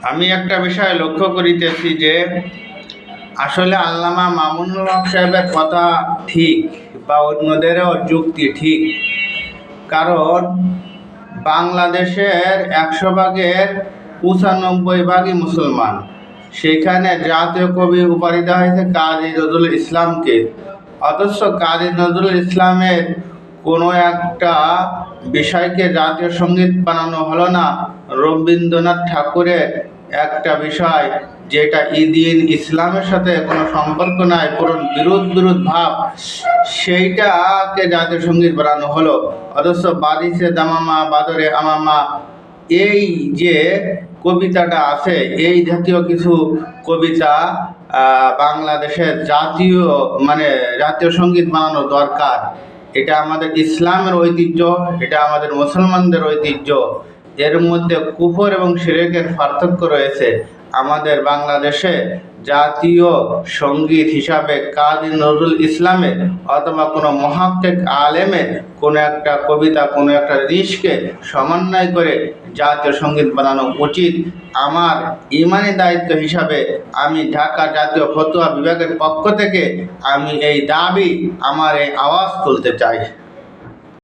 আমি একটা বিষয় লক্ষ্য করিতেছি যে আসলে আল্লামা মামুনুল হক সাহেবের কথা ঠিক বা অন্যদেরও যুক্তি ঠিক। কারণ বাংলাদেশের 100 ভাগের 95 ভাগই মুসলমান। সেখানে জাতীয় কবি উপাধি দেওয়া হয়েছে কাজী নজরুল ইসলামকে। অথচ কাজী নজরুল ইসলামের কোনো একটা বিষয়কে জাতীয় সঙ্গীত বানানো হলো না। রবীন্দ্রনাথ ঠাকুরের একটা বিষয় যেটা ঈদিন ইসলামের সাথে কোনো সম্পর্ক নাই, পুরো বিরোধ ভাব, সেইটাকে জাতীয় সঙ্গীত বানানো হলো। অথচ বারিশে দামামা বাদরে আমামা এই যে কবিতাটা আছে, এই জাতীয় কিছু কবিতা বাংলাদেশের জাতীয় সঙ্গীত বানানো দরকার। এটা আমাদের ইসলামের ঐতিহ্য, এটা আমাদের মুসলমানদের ঐতিহ্য। এর মধ্যে কুফর এবং শিরকের পার্থক্য রয়েছে। আমাদের বাংলাদেশে জাতীয় সঙ্গীত হিসাবে কাজী নজরুল ইসলামের অথবা কোনো মহাক্কিক আলেমের কোনো একটা কবিতা, কোনো একটা জিনিসকে সমন্বয় করে জাতীয় সঙ্গীত বানানো উচিত। আমার ইমানি দায়িত্ব হিসাবে আমি ঢাকা জাতীয় ফতোয়া বিভাগের পক্ষ থেকে আমি এই দাবি, আমার এই আওয়াজ তুলতে চাই।